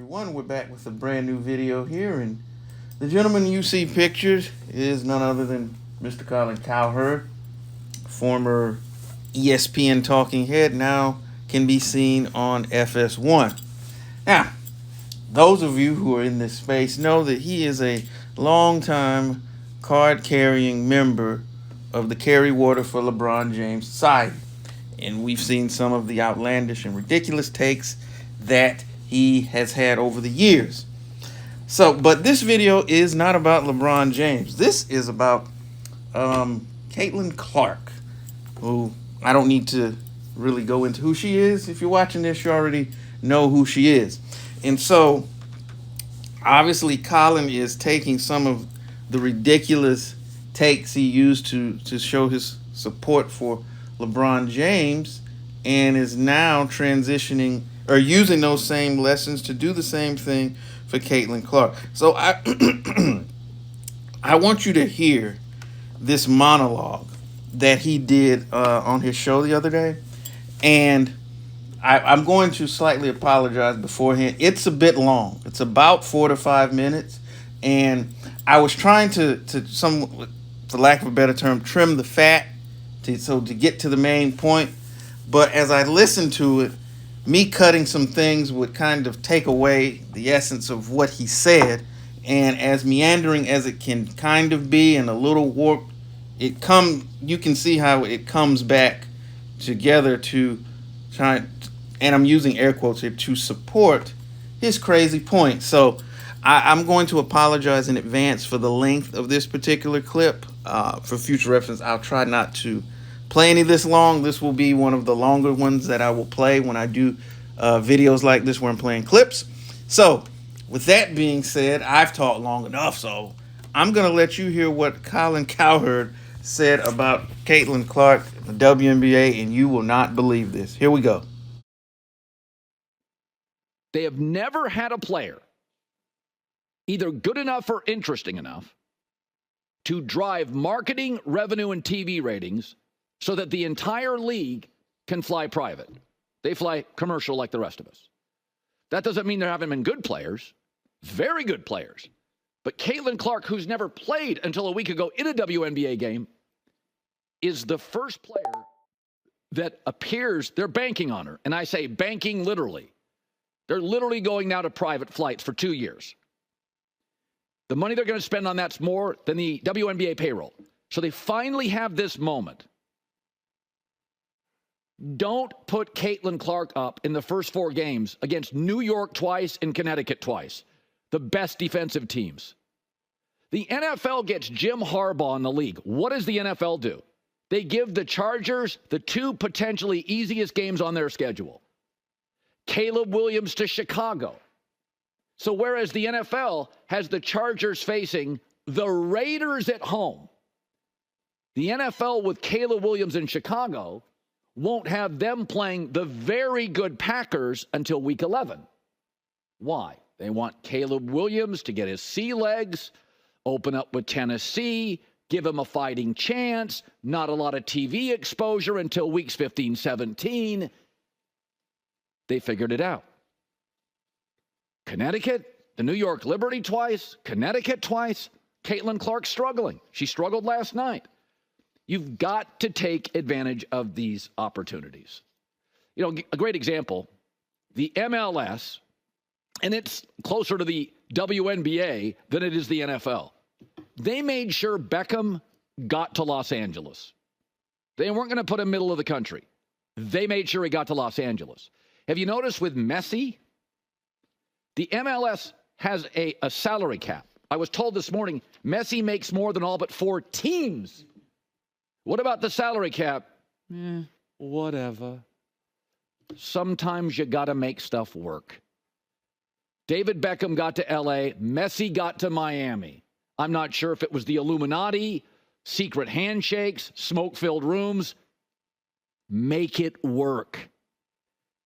everyone, we're back with a brand new video here, and the gentleman you see pictured is none other than Mr. Colin Cowherd, former ESPN talking head, now can be seen on FS1. Now, those of you who are in this space know that he is a longtime card-carrying member of the Carry Water for LeBron James Society, and we've seen some of the outlandish and ridiculous takes that he has had over the years. But this video is not about LeBron James. This is about Caitlin Clark, who I don't need to really go into who she is. If you're watching this, you already know who she is. And so, obviously, Colin is taking some of the ridiculous takes he used to show his support for LeBron James and is now transitioning or using those same lessons to do the same thing for Caitlin Clark. So I want you to hear this monologue that he did on his show the other day. And I'm going to slightly apologize beforehand. It's a bit long. It's about 4 to 5 minutes. And I was trying to for lack of a better term, trim the fat to get to the main point. But as I listened to it, me cutting some things would kind of take away the essence of what he said. And as meandering as it can kind of be and a little warped, you can see how it comes back together to try, and I'm using air quotes here, to support his crazy point. So I'm going to apologize in advance for the length of this particular clip. For future reference, I'll try not to play any this long. This will be one of the longer ones that I will play when I do videos like this where I'm playing clips. So with that being said, I've talked long enough, so I'm going to let you hear what Colin Cowherd said about Caitlin Clark, the WNBA, and you will not believe this. Here we go. They have never had a player either good enough or interesting enough to drive marketing, revenue, and TV ratings so that the entire league can fly private. They fly commercial like the rest of us. That doesn't mean there haven't been good players, very good players. But Caitlin Clark, who's never played until a week ago in a WNBA game, is the first player that appears, they're banking on her. And I say banking literally. They're literally going now to private flights for 2 years. The money they're going to spend on that's more than the WNBA payroll. So they finally have this moment. Don't put Caitlin Clark up in the first 4 games against New York twice and Connecticut twice, the best defensive teams. The NFL gets Jim Harbaugh in the league. What does the NFL do? They give the Chargers the 2 potentially easiest games on their schedule. Caleb Williams to Chicago. So whereas the NFL has the Chargers facing the Raiders at home, the NFL with Caleb Williams in Chicago won't have them playing the very good Packers until week 11. Why? They want Caleb Williams to get his sea legs, open up with Tennessee, give him a fighting chance, not a lot of TV exposure until weeks 15, 17. They figured it out. Connecticut, the New York Liberty twice, Connecticut twice. Caitlin Clark struggling. She struggled last night. You've got to take advantage of these opportunities. You know, a great example, the MLS, and it's closer to the WNBA than it is the NFL. They made sure Beckham got to Los Angeles. They weren't going to put him middle of the country. They made sure he got to Los Angeles. Have you noticed with Messi? The MLS has a salary cap. I was told this morning, Messi makes more than all but 4 teams. What about the salary cap? Whatever. Sometimes you got to make stuff work. David Beckham got to L.A. Messi got to Miami. I'm not sure if it was the Illuminati, secret handshakes, smoke-filled rooms. Make it work.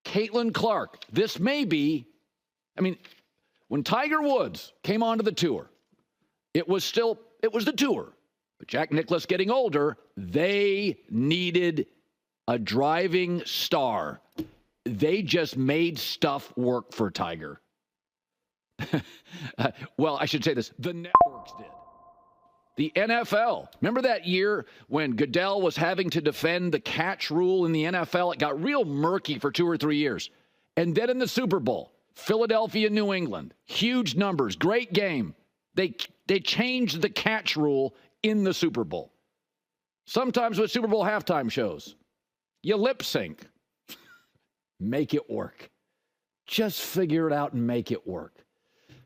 Caitlin Clark, this may be, when Tiger Woods came onto the tour, it was the tour. But Jack Nicklaus getting older, they needed a driving star. They just made stuff work for Tiger. Well, I should say this. The networks did. The NFL. Remember that year when Goodell was having to defend the catch rule in the NFL? It got real murky for 2 or 3 years. And then in the Super Bowl, Philadelphia, New England, huge numbers, great game. They changed the catch rule in the Super Bowl. Sometimes with Super Bowl halftime shows, you lip sync. Make it work. Just figure it out and make it work.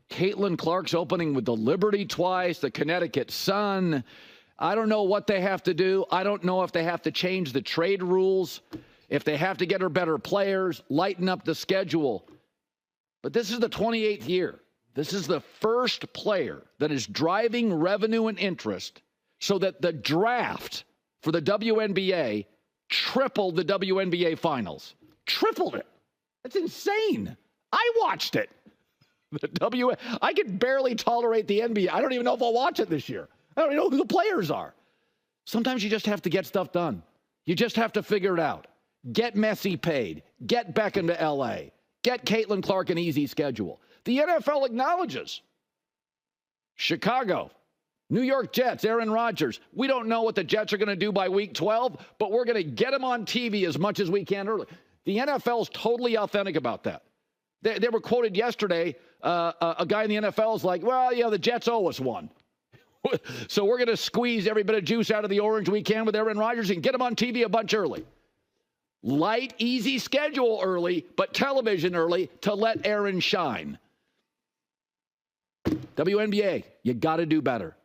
Caitlin Clark's opening with the Liberty twice, the Connecticut Sun. I don't know what they have to do. I don't know if they have to change the trade rules, if they have to get her better players, lighten up the schedule. But this is the 28th year. This is the first player that is driving revenue and interest so that the draft for the WNBA tripled the WNBA finals. Tripled it. That's insane. I watched it. I can barely tolerate the NBA. I don't even know if I'll watch it this year. I don't even know who the players are. Sometimes you just have to get stuff done. You just have to figure it out. Get Messi paid. Get Beckham to LA. Get Caitlin Clark an easy schedule. The NFL acknowledges. Chicago, New York Jets, Aaron Rodgers. We don't know what the Jets are going to do by week 12, but we're going to get them on TV as much as we can early. The NFL is totally authentic about that. They were quoted yesterday. A guy in the NFL is like, well, the Jets owe us one. So we're going to squeeze every bit of juice out of the orange we can with Aaron Rodgers and get him on TV a bunch early. Light, easy schedule early, but television early to let Aaron shine. WNBA, you got to do better.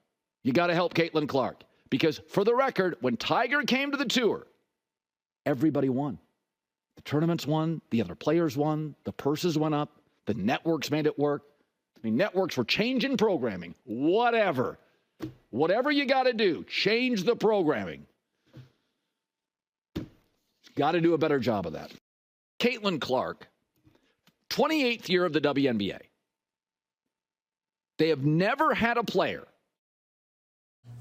You got to help Caitlin Clark. Because for the record, when Tiger came to the tour, everybody won. The tournaments won. The other players won. The purses went up. The networks made it work. I mean, networks were changing programming. Whatever you got to do, change the programming. Got to do a better job of that. Caitlin Clark, 28th year of the WNBA. They have never had a player.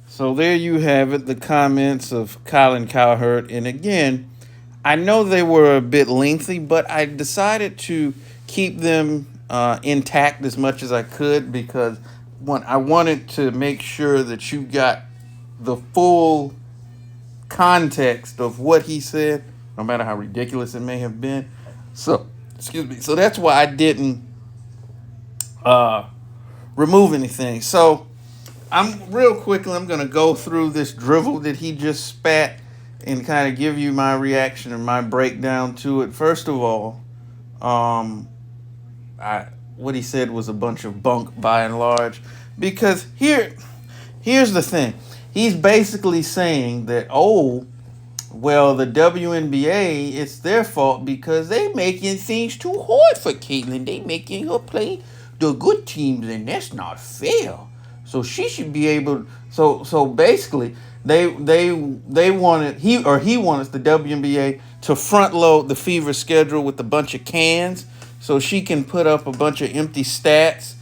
So there you have it, the comments of Colin Cowherd. And again, I know they were a bit lengthy, but I decided to keep them intact as much as I could because I wanted to make sure that you got the full context of what he said, no matter how ridiculous it may have been. So, excuse me. So that's why I didn't remove anything. So I'm going to go through this drivel that he just spat and kind of give you my reaction and my breakdown to it. First of all, what he said was a bunch of bunk by and large, because here's the thing. He's basically saying that, the WNBA, it's their fault because they making things too hard for Caitlin. They making her play the good teams, and that's not fair. So she should be able. So basically, he wanted the WNBA to front load the Fever schedule with a bunch of cans, so she can put up a bunch of empty stats,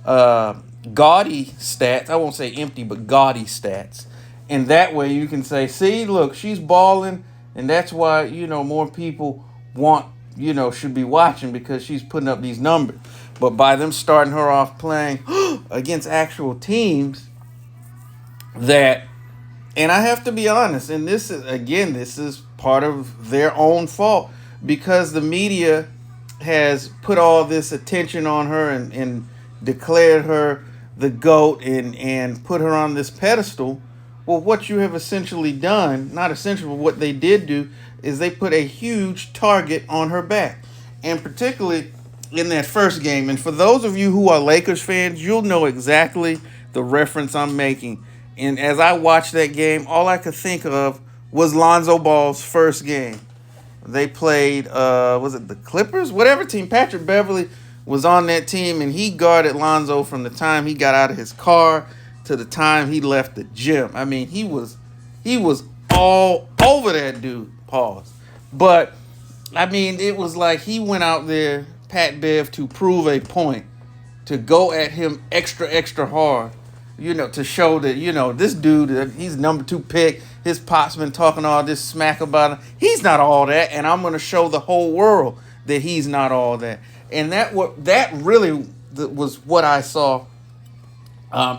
gaudy stats. I won't say empty, but gaudy stats. And that way you can say, see, look, she's balling, and that's why, more people should be watching because she's putting up these numbers. But by them starting her off playing against actual teams and I have to be honest, and this is part of their own fault because the media has put all this attention on her and declared her the GOAT and put her on this pedestal. Well, what you have essentially done, not essentially, but what they did do, is they put a huge target on her back. And particularly in that first game. And for those of you who are Lakers fans, you'll know exactly the reference I'm making. And as I watched that game, all I could think of was Lonzo Ball's first game. They played, was it the Clippers? Whatever team. Patrick Beverly was on that team, and he guarded Lonzo from the time he got out of his car to the time he left the gym. I mean, he was all over that dude. Pause. But, I mean, it was like he went out there, Pat Bev, to prove a point, to go at him extra, extra hard, to show that, this dude, he's number 2 pick. His pop's been talking all this smack about him. He's not all that, and I'm going to show the whole world that he's not all that. And that was what I saw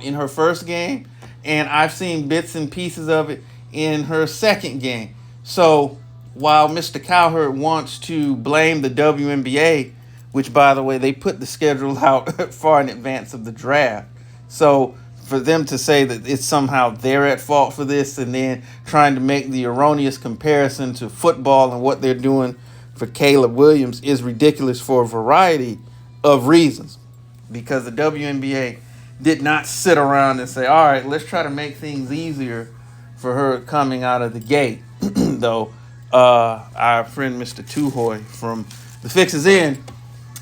in her first game, and I've seen bits and pieces of it in her second game. So while Mr. Cowherd wants to blame the WNBA, which, by the way, they put the schedule out far in advance of the draft, so for them to say that it's somehow they're at fault for this, and then trying to make the erroneous comparison to football and what they're doing for Caleb Williams is ridiculous for a variety of reasons. Because the WNBA did not sit around and say, all right, let's try to make things easier for her coming out of the gate. Though our friend Mr. Tuhoy from The Fix Is In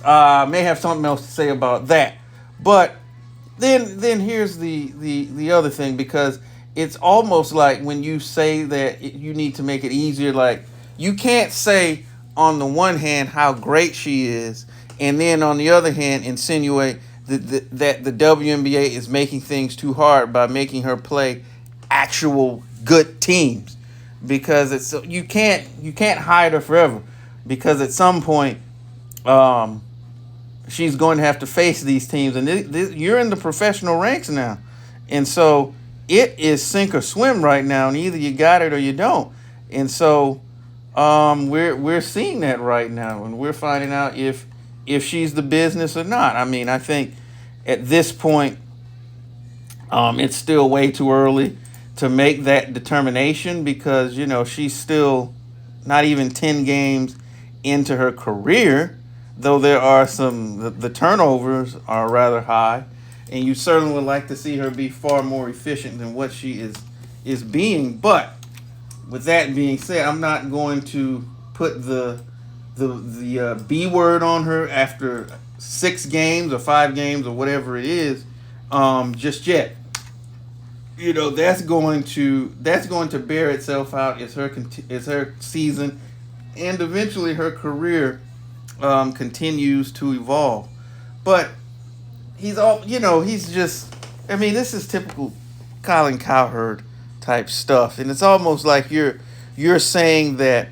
may have something else to say about that. But then here's the other thing, because it's almost like when you say that you need to make it easier, like you can't say on the one hand how great she is, and then on the other hand insinuate that the WNBA is making things too hard by making her play actual good teams, because it's you can't hide her forever, because at some point she's going to have to face these teams, and you're in the professional ranks now, and so it is sink or swim right now, and either you got it or you don't. And so we're seeing that right now, and we're finding out if she's the business or not. I mean, I think at this point it's still way too early to make that determination, because she's still not even 10 games into her career, though there are the turnovers are rather high, and you certainly would like to see her be far more efficient than what she is being. But with that being said, I'm not going to put the B word on her after 6 games or 5 games or whatever it is just yet. That's going to bear itself out as her season and eventually her career continues to evolve. But he's just, I mean, this is typical Colin Cowherd type stuff, and it's almost like you're saying that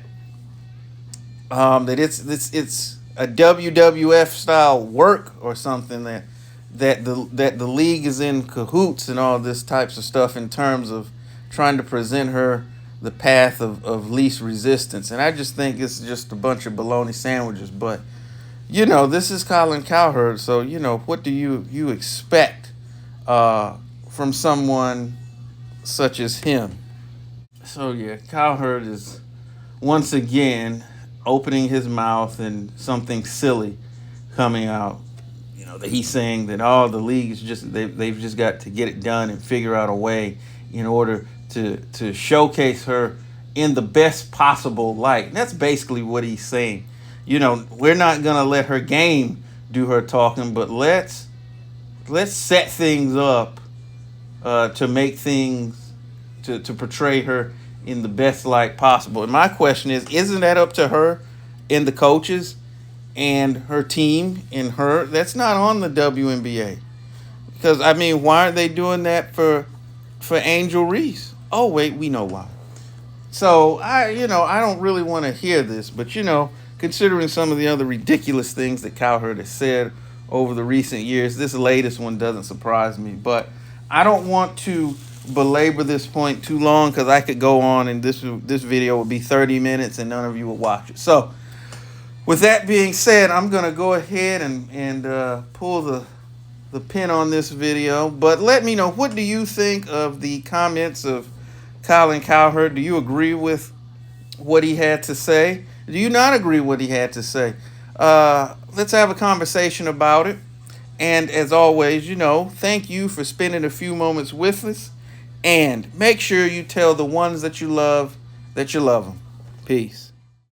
that it's a WWF style work or something, that the league is in cahoots and all this types of stuff in terms of trying to present her the path of least resistance. And I just think it's just a bunch of bologna sandwiches. But this is Colin Cowherd, so what do you expect from someone such as him? So yeah, Cowherd is once again opening his mouth and something silly coming out. That he's saying that the league is just they've just got to get it done and figure out a way in order to showcase her in the best possible light. And that's basically what he's saying. We're not gonna let her game do her talking, but let's set things up to make things to portray her in the best light possible. And my question is, isn't that up to her and the coaches and her team and her? That's not on the WNBA. Because, I mean, why aren't they doing that for Angel Reese? Oh, wait, we know why. So, I don't really want to hear this, but, considering some of the other ridiculous things that Cowherd has said over the recent years, this latest one doesn't surprise me. But I don't want to belabor this point too long, because I could go on and this video would be 30 minutes and none of you would watch it. So, with that being said, I'm going to go ahead and pull the pin on this video. But let me know, what do you think of the comments of Colin Cowherd? Do you agree with what he had to say? Do you not agree with what he had to say? Let's have a conversation about it. And as always, thank you for spending a few moments with us. And make sure you tell the ones that you love them. Peace.